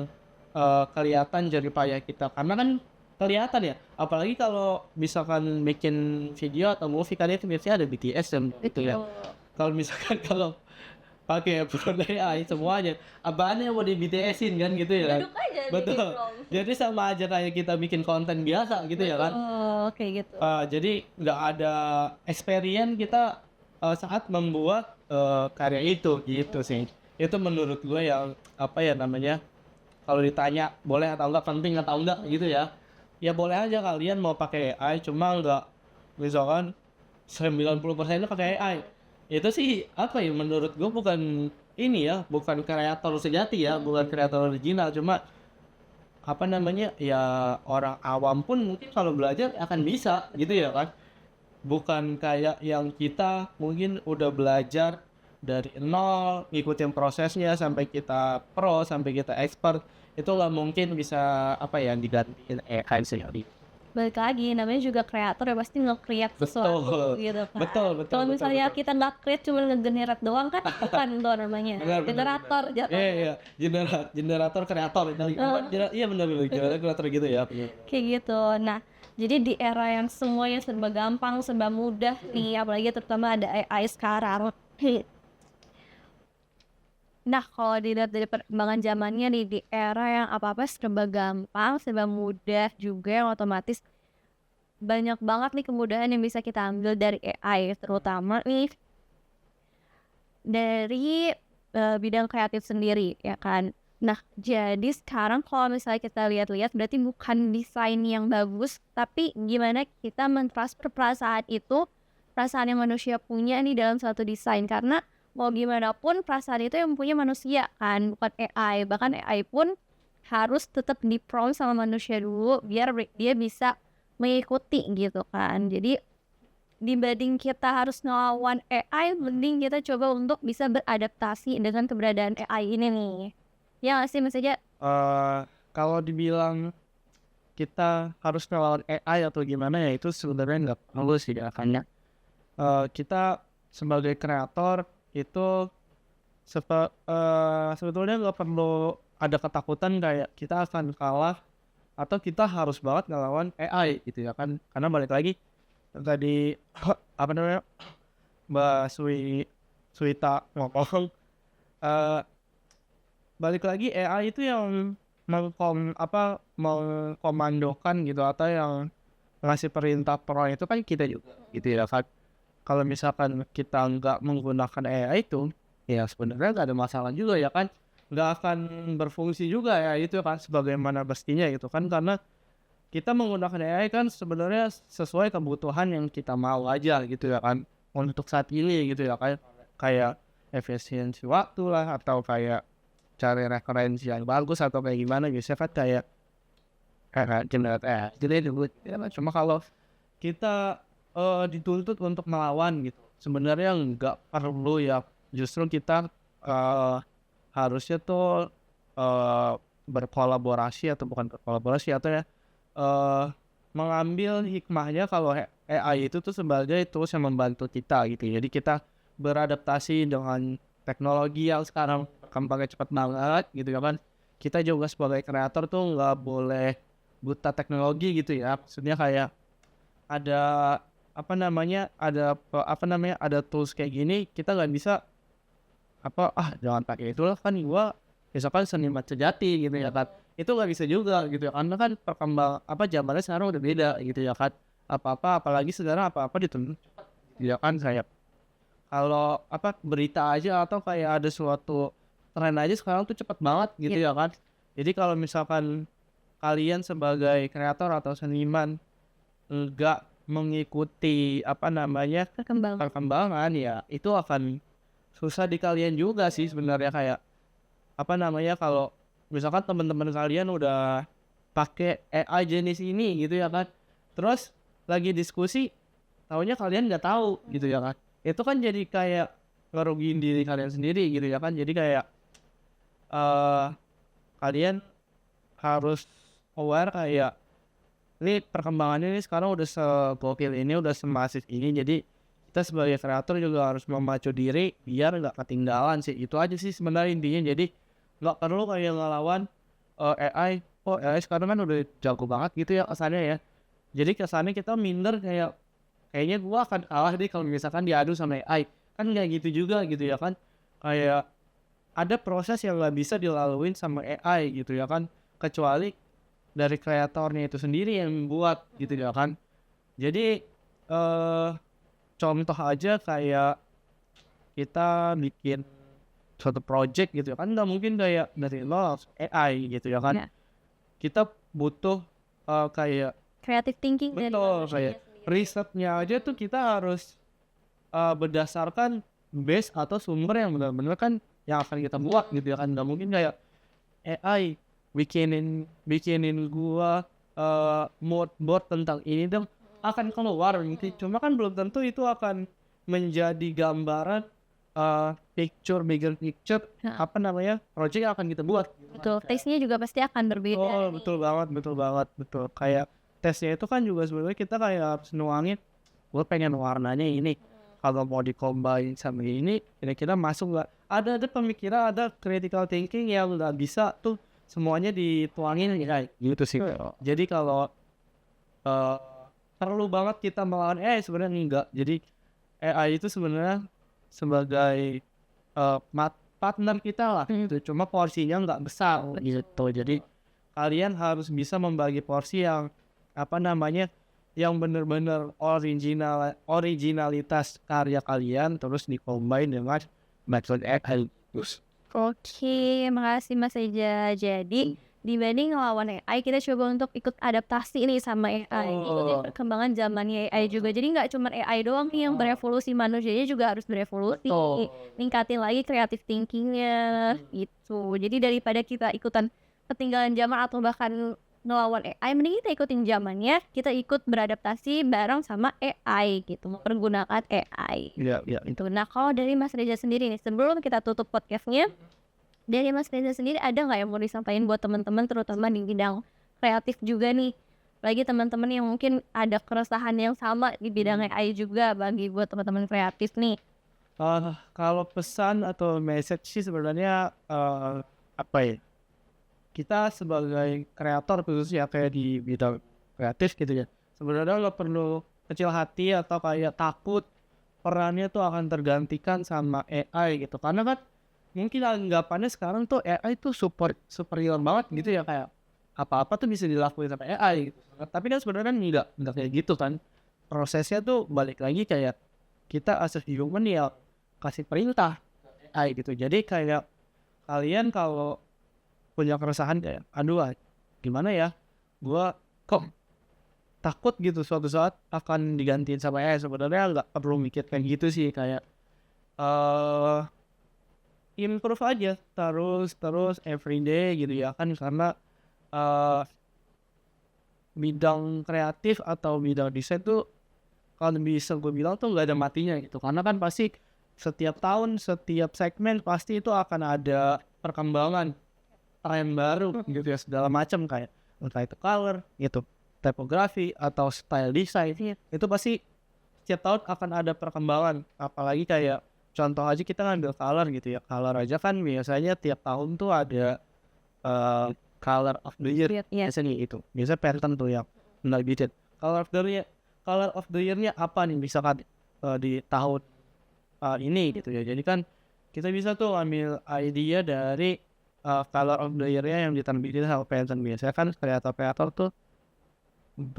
kelihatan jerih payah kita, karena kan kelihatan ya, apalagi kalau misalkan bikin video atau movie kan itu biasanya ada BTS dan gitu ya. Kalau misalkan kalau pakai prompt AI semuanya, apaan yang mau di BTS-in kan gitu ya kan. Duduk aja di Betul. prompt. Jadi sama aja kayak kita bikin konten biasa gitu ya kan. Oh, kayak gitu. Jadi nggak ada experience kita saat membuat karya itu gitu sih. Itu menurut gue yang apa ya namanya, kalau ditanya boleh atau enggak, penting atau enggak gitu ya, ya boleh aja kalian mau pakai AI, cuma enggak misalkan 90% itu pakai AI. Itu sih apa ya, menurut gue bukan ini ya, bukan kreator sejati ya, bukan kreator original. Cuma apa namanya ya, orang awam pun mungkin kalau belajar akan bisa gitu ya kan. Bukan kayak yang kita mungkin udah belajar dari nol, ngikutin prosesnya sampai kita pro, sampai kita expert, itu nggak mungkin bisa apa ya digantiin AI sih. Balik lagi, namanya juga kreator ya, pasti nge-create sesuatu gitu kan. Betul. Kalau misalnya kita nggak create, cuma nge-generate doang kan, bukan itu namanya. Benar. Generator jatuhnya. Iya, generator kreator itu. Iya benar, generator gitu ya. Kayak gitu. Nah, jadi di era yang semuanya serba gampang, serba mudah nih, apalagi terutama ada AI sekarang. Nah, kalau dilihat dari perkembangan zamannya nih, di era yang apa-apa serba gampang, serba mudah juga, yang otomatis banyak banget nih kemudahan yang bisa kita ambil dari AI, terutama nih dari bidang kreatif sendiri ya kan. Nah, jadi sekarang kalau misalnya kita lihat-lihat berarti bukan desain yang bagus, tapi gimana kita mentransfer perasaan itu, perasaan yang manusia punya nih dalam suatu desain. Karena mau gimana pun perasaan itu yang punya manusia kan, bukan AI. Bahkan AI pun harus tetap di-prompt sama manusia dulu biar dia bisa mengikuti gitu kan. Jadi dibanding kita harus ngelawan AI, mending kita coba untuk bisa beradaptasi dengan keberadaan AI ini nih. Ya nggak sih, maksudnya Kalau dibilang kita harus ngelawan AI atau gimana ya itu sebenarnya nggak perlu sih ya kan ya. Kita sebagai kreator itu sebetulnya nggak perlu ada ketakutan kayak kita akan kalah atau kita harus banget ngelawan AI gitu ya kan, karena balik lagi tadi apa namanya Mbak Suwita ngomong, eh, balik lagi AI itu yang mengkomandokan gitu atau yang ngasih perintah prompt itu kan kita juga gitu ya kan. Kalau misalkan kita nggak menggunakan AI itu ya sebenarnya nggak ada masalah juga ya kan, nggak akan berfungsi juga ya itu kan sebagaimana mestinya gitu kan, karena kita menggunakan AI kan sebenarnya sesuai kebutuhan yang kita mau aja gitu ya kan untuk saat ini gitu ya kayak efisiensi waktu lah atau kayak cari referensi yang bagus atau kayak gimana biasanya kan kayak generate AI jadi dulu ya kan. Cuma kalau kita dituntut untuk melawan gitu sebenarnya nggak perlu ya, justru kita harusnya tuh berkolaborasi atau bukan berkolaborasi atau ya mengambil hikmahnya kalau AI itu tuh sebagai tools yang membantu kita gitu. Jadi kita beradaptasi dengan teknologi yang sekarang kembangnya cepat banget gitu ya kan. Kita juga sebagai kreator tuh nggak boleh buta teknologi gitu ya. Maksudnya kayak ada ada tools kayak gini kita nggak bisa jangan pakai itu lah kan gua misalkan seniman sejati gitu ya kan, itu nggak bisa juga gitu ya karena kan zamannya sekarang udah beda gitu ya kan, apalagi sekarang dituntut ya kan. Kayak kalau berita aja atau kayak ada suatu tren aja sekarang tuh cepat banget gitu ya kan. Jadi kalau misalkan kalian sebagai kreator atau seniman enggak mengikuti perkembangan ya itu akan susah di kalian juga sih sebenarnya. Kayak kalau misalkan teman-teman kalian udah pakai AI jenis ini gitu ya kan, terus lagi diskusi taunya kalian nggak tahu gitu ya kan, itu kan jadi kayak ngerugiin diri kalian sendiri gitu ya kan. Jadi kayak kalian harus aware kayak ini perkembangannya ini sekarang udah segokil ini, udah semasif ini. Jadi kita sebagai kreator juga harus memacu diri biar nggak ketinggalan sih. Itu aja sih sebenarnya intinya. Jadi nggak perlu kayak ngelawan AI. AI sekarang kan udah jago banget gitu ya kesannya ya. Jadi kesannya kita minder kayaknya gua akan kalah deh kalau misalkan diadu sama AI. Kan nggak gitu juga gitu ya kan. Kayak ada proses yang nggak bisa dilaluin sama AI gitu ya kan, kecuali dari kreatornya itu sendiri yang buat gitu ya kan. Jadi contoh aja kayak kita bikin suatu project gitu ya kan, nggak mungkin kayak dari nol AI gitu ya kan. Kita butuh kayak creative thinking betul kayak risetnya aja tuh kita harus berdasarkan base atau sumber yang benar-benar kan yang akan kita buat gitu ya kan. Nggak mungkin kayak AI bikinin gua mood board tentang ini dong akan keluar gitu. Cuma kan belum tentu itu akan menjadi gambaran bigger picture project yang akan kita buat. Betul, taste-nya juga pasti akan berbeda. Betul banget. Kayak tesnya itu kan juga sebenarnya kita kayak harus nuangin gue pengen warnanya ini, kalau mau di-combine sama ini kira-kira masuk nggak. Ada pemikiran, ada critical thinking yang nggak bisa tuh semuanya dituangin gitu sih. Jadi kalau perlu banget kita melawan AI sebenarnya enggak. Jadi AI itu sebenarnya sebagai partner kita lah gitu. Cuma porsinya nggak besar gitu. Jadi kalian harus bisa membagi porsi yang yang benar-benar originalitas karya kalian terus dikombin dengan metode AI. Oke, makasih Mas Eja. Jadi dibanding ngelawan AI, kita coba untuk ikut adaptasi nih sama AI, ikutin perkembangan zamannya AI juga. Jadi nggak cuma AI doang nih yang berevolusi, manusianya juga harus berevolusi, ningkatin lagi creative thinkingnya gitu. Jadi daripada kita ikutan ketinggalan zaman atau bahkan ngelawan AI, mending kita ikutin zamannya, kita ikut beradaptasi bareng sama AI gitu, mempergunakan AI. Iya, Itu. Nah, kalau dari Mas Reza sendiri nih, sebelum kita tutup podcastnya, dari Mas Reza sendiri ada nggak yang mau disampaikan buat teman-teman, terutama di bidang kreatif juga nih, lagi teman-teman yang mungkin ada keresahan yang sama di bidang AI juga, bagi buat teman-teman kreatif nih. Kalau pesan atau message sih sebenarnya apa ya? Kita sebagai kreator khususnya kayak di bidang kreatif gitu ya. Sebenarnya lo perlu kecil hati atau kayak takut perannya tuh akan tergantikan sama AI gitu. Karena kan mungkin anggapannya sekarang tuh AI tuh superior banget gitu ya, kayak apa-apa tuh bisa dilakuin sama AI gitu. Tapi kan sebenarnya enggak kayak gitu kan. Prosesnya tuh balik lagi kayak kita as a human ya kasih perintah ke AI gitu. Jadi kayak kalian kalau punya keresahan kayak gimana ya, gua kok takut gitu suatu saat akan digantiin sama AI, sebenarnya nggak perlu mikir kayak gitu sih. Kayak improve aja terus everyday gitu ya kan, karena eh, bidang kreatif atau bidang desain tuh kalau bisa gue bilang tuh nggak ada matinya gitu, karena kan pasti setiap tahun setiap segmen pasti itu akan ada perkembangan tren baru gitu ya, segala macam, kayak entah itu color gitu, typography atau style design, itu pasti setiap tahun akan ada perkembangan. Apalagi kayak contoh aja kita ngambil color gitu ya, color aja kan biasanya tiap tahun tuh ada color of the year biasanya itu, biasa pattern tuh yang menerbitkan color of the year-nya apa nih misalkan di tahun ini gitu ya. Jadi kan kita bisa tuh ambil idea dari color of the year-nya yang diterbitin sama pattern. Biasanya kan kreator-kreator tuh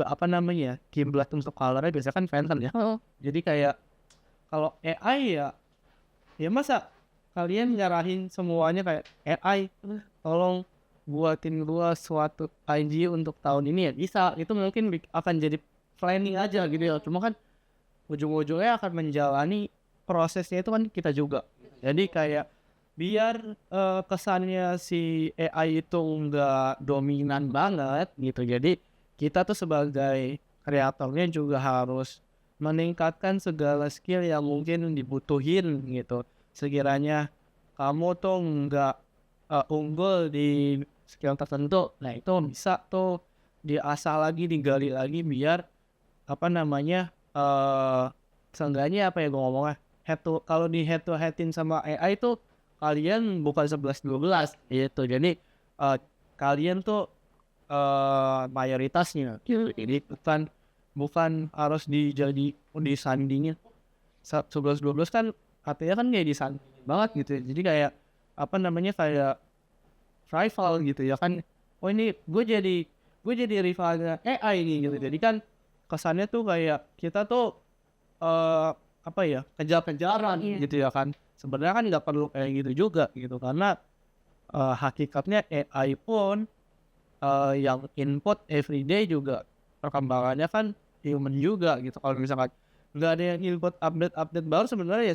apa namanya, kiblat untuk color-nya biasanya kan pattern ya. Jadi kayak kalau AI ya masa kalian nyarahin semuanya kayak AI tolong buatin gua suatu IG untuk tahun ini, ya bisa, itu mungkin akan jadi planning aja gitu ya. Cuma kan ujung-ujungnya akan menjalani prosesnya itu kan kita juga. Jadi kayak biar kesannya si AI itu nggak dominan banget gitu. Jadi kita tuh sebagai kreatornya juga harus meningkatkan segala skill yang mungkin dibutuhin gitu. Sekiranya kamu tuh nggak unggul di skill tertentu, nah itu bisa tuh diasah lagi, digali lagi, biar apa namanya seenggaknya apa ya gue ngomongnya, kalau di head to headin sama AI tuh kalian bukan 11-12 gitu. Jadi kalian tuh mayoritasnya gitu. Jadi bukan harus disandingin 11-12 kan, artinya kan kayak disandingin banget gitu. Jadi kayak apa namanya, kayak rival gitu ya kan. Oh ini gue jadi rivalnya AI nih gitu. Jadi kan kesannya tuh kayak kita tuh apa ya, kejar-kejaran gitu ya kan. Sebenarnya kan nggak perlu kayak gitu juga gitu, karena hakikatnya AI pun yang input everyday juga perkembangannya kan human juga gitu. Kalau misalkan nggak ada yang input update baru, sebenarnya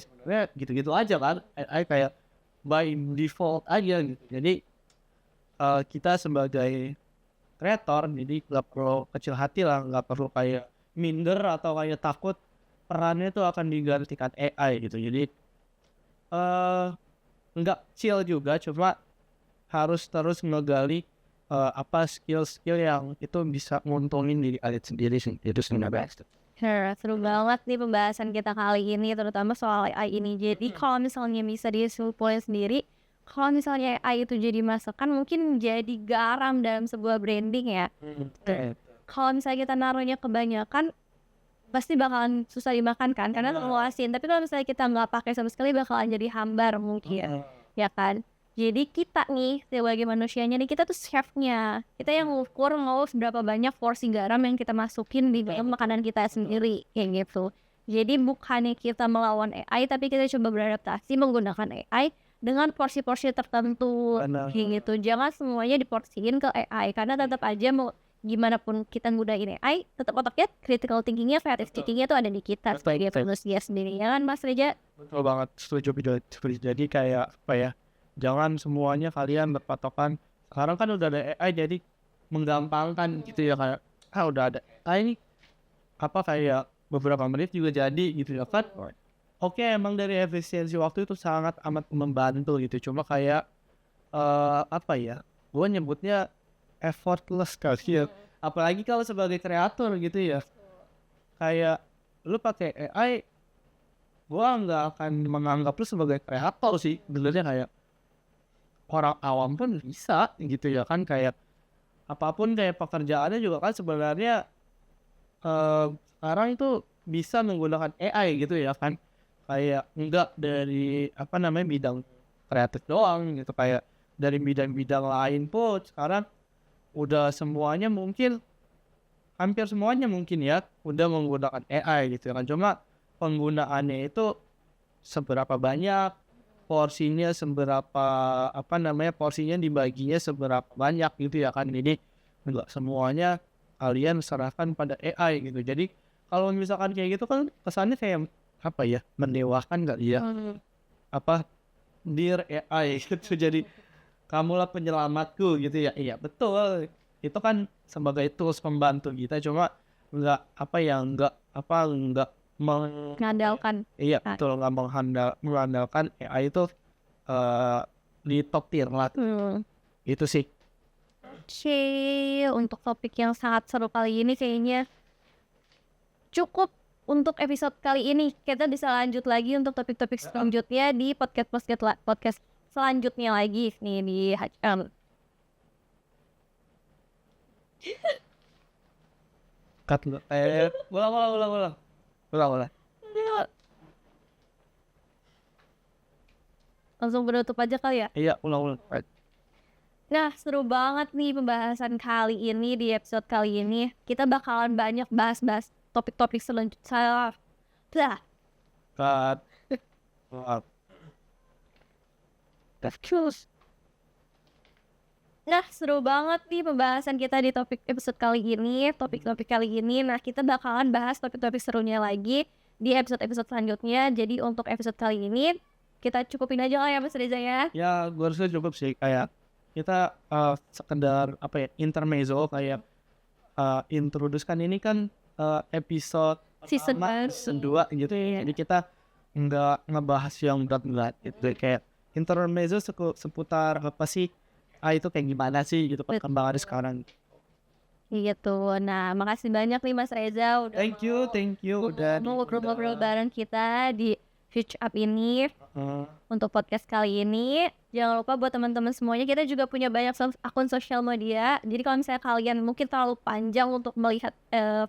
gitu-gitu aja kan, AI kayak by default aja gitu. Jadi kita sebagai kreator jadi nggak perlu kecil hati lah, nggak perlu kayak minder atau kayak takut perannya itu akan digantikan AI gitu. Jadi nggak chill juga, cuma harus terus ngegali apa skill-skill yang itu bisa nguntungin diri kalian sendiri sih. Itu sebenarnya. Seru banget nih pembahasan kita kali ini, terutama soal AI ini. Jadi kalau misalnya bisa disimpulin sendiri, kalau misalnya AI itu jadi masakan, mungkin jadi garam dalam sebuah branding ya. Kalau misalnya kita naruhnya kebanyakan, pasti bakalan susah dimakan kan, karena terlalu asin. Tapi kalau misalnya kita nggak pakai sama sekali, bakalan jadi hambar mungkin, ya kan. Jadi kita nih sebagai manusianya nih, kita tuh chefnya, kita yang ngukur mau seberapa banyak porsi garam yang kita masukin di dalam makanan kita sendiri kayak gitu. Jadi bukannya kita melawan AI, tapi kita coba beradaptasi menggunakan AI dengan porsi-porsi tertentu. Benar. Kayak gitu. Jangan semuanya diporsiin ke AI karena tetap aja mau gimana pun kita gunain AI, tetap otaknya critical thinkingnya, creative thinkingnya tuh ada di kita sebagai manusia sendiri. Ya kan Mas Reza? Betul banget, setuju. Jadi kayak apa ya, jangan semuanya kalian berpatokan. Sekarang kan udah ada AI, jadi menggampangkan gitu ya, kayak udah ada AI nih, apa kayak beberapa menit juga jadi gitu ya kan. Oke, emang dari efisiensi waktu itu sangat amat membantu gitu, cuma kayak apa ya, gue nyebutnya effortless kali ya, apalagi kalau sebagai kreator gitu ya. Kayak lu pakai AI, gua nggak akan menganggap lu sebagai kreator sih sebenarnya, kayak orang awam pun bisa gitu ya kan. Kayak apapun kayak pekerjaannya juga kan sebenarnya sekarang itu bisa menggunakan AI gitu ya kan. Kayak enggak dari apa namanya bidang kreatif doang gitu, kayak dari bidang-bidang lain pun sekarang udah semuanya mungkin, hampir semuanya mungkin ya udah menggunakan AI gitu kan. Cuma penggunaannya itu seberapa banyak, porsinya seberapa, apa namanya, porsinya dibaginya seberapa banyak gitu ya kan. Jadi enggak semuanya kalian serahkan pada AI gitu. Jadi kalau misalkan kayak gitu kan kesannya kayak apa ya, mendewakan kali ya, apa, dear AI gitu. Jadi kamulah penyelamatku gitu ya. Iya betul, itu kan sebagai tools pembantu kita, cuma nggak apa ya, nggak Ngandalkan. iya betul, nggak mengandalkan AI itu di top tier lah. Itu sih. Oke, untuk topik yang sangat seru kali ini kayaknya cukup untuk episode kali ini. Kita bisa lanjut lagi untuk topik-topik selanjutnya di podcast selanjutnya lagi nih di HM. Cut lu. Ulang. Langsung penutup aja kali ya. Iya, ulang. Nah, seru banget nih pembahasan kali ini di episode kali ini. Kita bakalan banyak bahas-bahas topik-topik selanjutnya. Cut. Nah, seru banget nih pembahasan kita di topik-topik kali ini. Nah, kita bakalan bahas topik-topik serunya lagi di episode-episode selanjutnya. Jadi untuk episode kali ini kita cukupin aja lah ya Mas Reza ya. Ya, gue rasa cukup sih, kayak kita sekedar apa ya, intermezzo, kayak introduce-kan ini kan episode Season pertama, 1. season 2 gitu ya. Jadi kita nggak ngebahas yang berat-berat gitu, kayak intermezzo seputar apa sih itu kayak gimana sih gitu perkembangannya sekarang. Gitu. Nah, makasih banyak nih Mas Reza udah Thank you udah mau ngobrol-ngobrol bareng kita di Future Up ini. Untuk podcast kali ini, jangan lupa buat teman-teman semuanya, kita juga punya banyak akun sosial media. Jadi kalau misalnya kalian mungkin terlalu panjang untuk melihat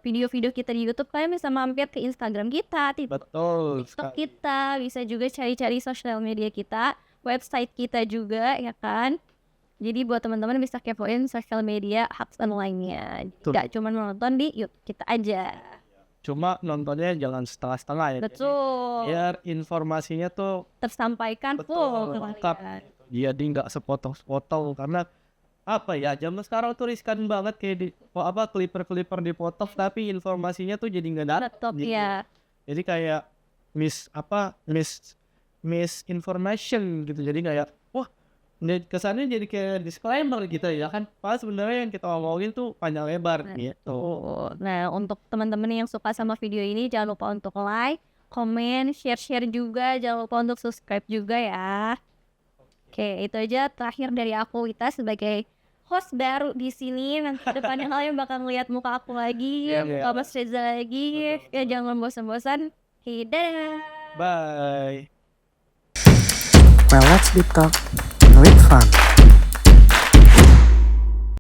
video-video kita di YouTube, kalian bisa mampir ke Instagram kita, betul TikTok kita, bisa juga cari-cari sosial media kita, website kita juga ya kan. Jadi buat teman-teman bisa kepoin sosial media Hubs Online-nya. Gak cuma nonton di YouTube kita aja. Cuma nontonnya jangan setengah-setengah ya. Betul. Biar informasinya tuh tersampaikan full ke lengkap. kalian. Jadi nggak sepotong-sepotong, karena apa ya, zaman sekarang tuh riskan banget kayak di clipper dipotong tapi informasinya tuh jadi nggak dapet. Laptop Gitu. ya. Jadi kayak misinformation gitu. Jadi kayak kesannya jadi kayak disclaimer gitu ya kan. Padahal sebenarnya yang kita omongin tuh panjang lebar gitu. Nah, untuk teman-teman yang suka sama video ini, jangan lupa untuk like, komen, share juga. Jangan lupa untuk subscribe juga ya. Oke, itu aja terakhir dari aku, Wita, sebagai host baru di sini. Nanti depannya kalian bakal ngeliat muka aku lagi, muka Mas Reza lagi. Ya jangan bosan-bosan. Oke, dadah. Bye. Well, let's be talk with fun.